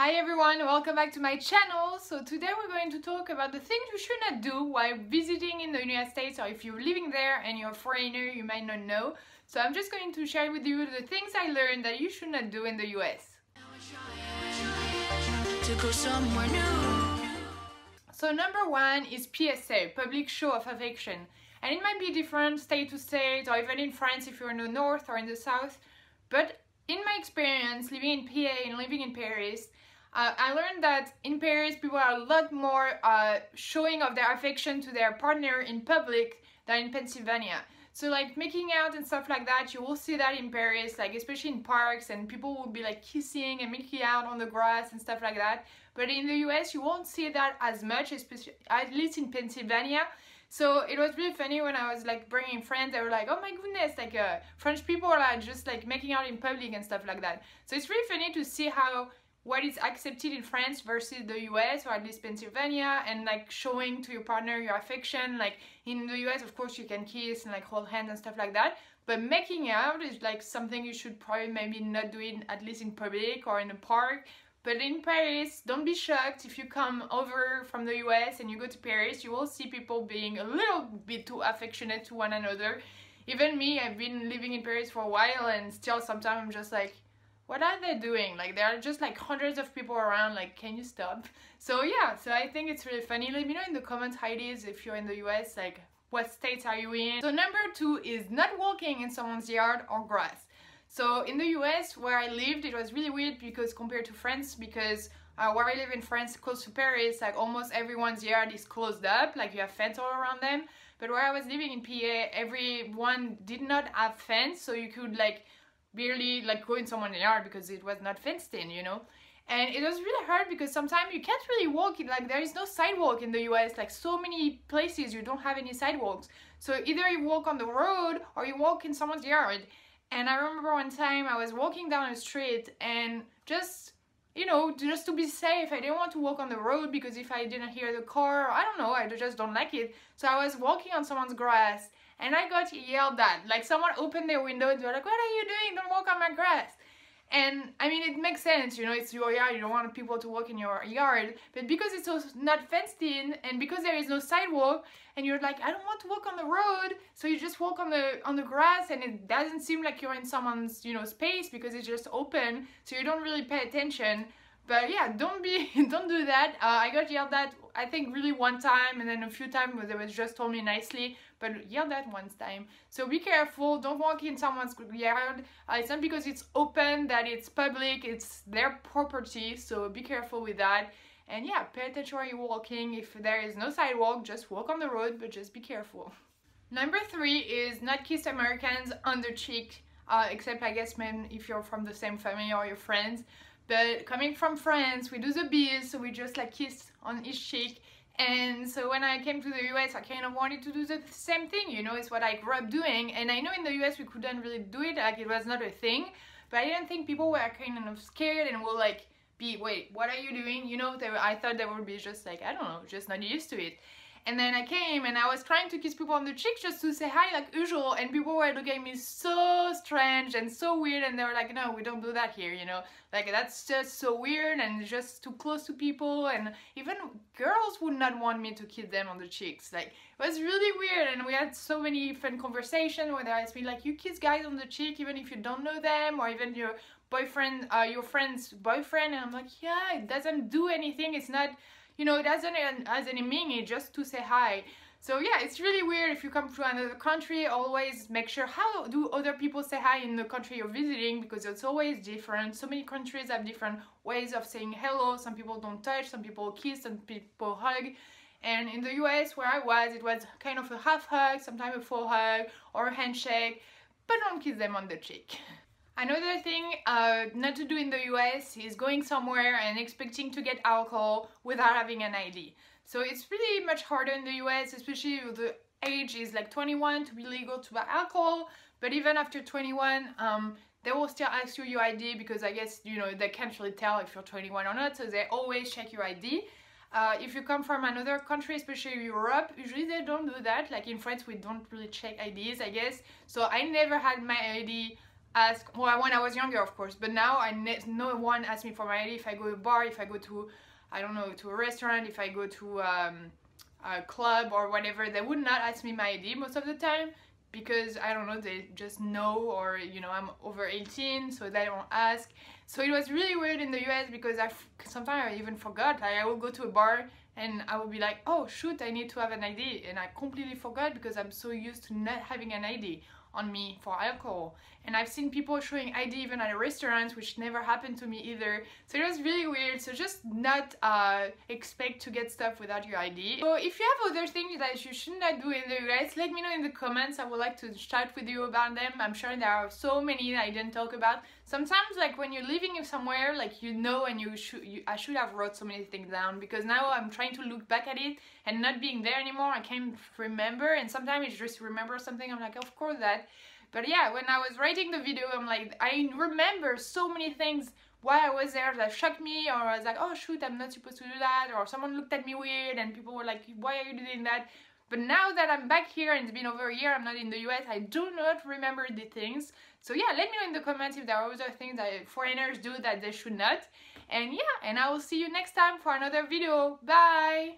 Hi everyone, welcome back to my channel. So today we're going to talk about the things you should not do while visiting in the United States, or if you're living there and you're a foreigner, you might not know. So I'm just going to share with you the things I learned that you should not do in the US. So number one is PSA, public show of affection. And it might be different state to state, or even in France if you're in the north or in the south. But in my experience living in PA and living in Paris, I learned that in Paris people are a lot more showing of their affection to their partner in public than in Pennsylvania. So like making out and stuff like that, you will see that in Paris, like especially in parks, and people will be like kissing and making out on the grass and stuff like that. But in the US you won't see that as much, especially at least in Pennsylvania. So it was really funny when I was like bringing friends, they were like, oh my goodness, like French people are just like making out in public and stuff like that. So it's really funny to see how what is accepted in France versus the US, or at least Pennsylvania, and like showing to your partner your affection. Like in the US, of course, you can kiss and like hold hands and stuff like that, but making out is like something you should probably maybe not do it, at least in public or in a park. But in Paris, don't be shocked if you come over from the US and you go to Paris, you will see people being a little bit too affectionate to one another. Even me, I've been living in Paris for a while, and still sometimes I'm just like, what are they doing? Like there are just like hundreds of people around, like can you stop? So yeah, so I think it's really funny. Let me know in the comments how it is if you're in the US, like what states are you in? So number two is not walking in someone's yard or grass. So in the US where I lived, it was really weird because compared to France, because where I live in France close to Paris, like almost everyone's yard is closed up, like you have fence all around them. But where I was living in PA, everyone did not have fence, so you could like barely like go in someone's yard because it was not fenced in, you know. And it was really hard because sometimes you can't really walk it, like there is no sidewalk in the US, like so many places you don't have any sidewalks. So either you walk on the road or you walk in someone's yard. And I remember one time I was walking down the street, and just, you know, just to be safe, I didn't want to walk on the road because if I didn't hear the car, I don't know, I just don't like it. So I was walking on someone's grass, and I got yelled at. Like someone opened their window and they were like, what are you doing? Don't walk on my grass. And I mean, it makes sense, you know, it's your yard, you don't want people to walk in your yard. But because it's also not fenced in, and because there is no sidewalk, and you're like, I don't want to walk on the road, so you just walk on the grass, and it doesn't seem like you're in someone's, you know, space because it's just open, so you don't really pay attention. But yeah, don't do that. I got yelled at, I think really one time, and then a few times where they was just told me nicely, but yelled at one time. So be careful, don't walk in someone's yard. It's not because it's open that it's public, it's their property, so be careful with that. And yeah, pay attention while you're walking. If there is no sidewalk, just walk on the road, but just be careful. Number three is not kiss Americans on the cheek, except I guess maybe if you're from the same family or your friends. But coming from France, we do the bees, so we just like kiss on each cheek. And so when I came to the US, I kind of wanted to do the same thing, you know, it's what I grew up doing. And I know in the US we couldn't really do it, like it was not a thing. But I didn't think people were kind of scared and will like be, wait, what are you doing? You know, I thought they would be just like, I don't know, just not used to it. And then I came and I was trying to kiss people on the cheek just to say hi like usual, and people were looking at me so strange and so weird, and they were like, no, we don't do that here, you know, like that's just so weird and just too close to people. And even girls would not want me to kiss them on the cheeks. Like it was really weird, and we had so many fun conversations where they asked me like, you kiss guys on the cheek even if you don't know them, or even your boyfriend, your friend's boyfriend? And I'm like, yeah, it doesn't do anything, it's not, you know, it doesn't has any meaning, just to say hi. So yeah, it's really weird if you come to another country. Always make sure how do other people say hi in the country you're visiting, because it's always different. So many countries have different ways of saying hello. Some people don't touch, some people kiss, some people hug. And in the US where I was, it was kind of a half hug, sometimes a full hug or a handshake, but don't kiss them on the cheek. Another thing not to do in the US is going somewhere and expecting to get alcohol without having an ID. So it's really much harder in the US, especially if the age is like 21 to be legal to buy alcohol. But even after 21, they will still ask you your ID, because I guess, you know, they can't really tell if you're 21 or not, so they always check your ID. If you come from another country, especially Europe, usually they don't do that. Like in France, we don't really check IDs, I guess. So I never had my ID ask, well, when I was younger, of course, but now no one asks me for my ID if I go to a bar, if I go to, I don't know, to a restaurant, if I go to a club or whatever. They would not ask me my ID most of the time, because I don't know, they just know, or you know, I'm over 18, so they don't ask. So it was really weird in the US, because sometimes I even forgot. Like, I would go to a bar and I would be like, oh shoot, I need to have an ID, and I completely forgot because I'm so used to not having an ID on me for alcohol. And I've seen people showing ID even at a restaurant, which never happened to me either. So it was really weird. So just not expect to get stuff without your ID. So if you have other things that you should not do in the US, let me know in the comments. I would like to chat with you about them. I'm sure there are so many that I didn't talk about. Sometimes, like when you're living somewhere, like you know, and I should have wrote so many things down, because now I'm trying to look back at it and not being there anymore, I can't remember, and sometimes I just remember something, I'm like, of course that. But yeah, when I was writing the video, I'm like, I remember so many things why I was there that shocked me, or I was like, oh shoot, I'm not supposed to do that, or someone looked at me weird and people were like, why are you doing that? But now that I'm back here and it's been over a year, I'm not in the US, I do not remember the things. So yeah, let me know in the comments if there are other things that foreigners do that they should not. And yeah, and I will see you next time for another video. Bye!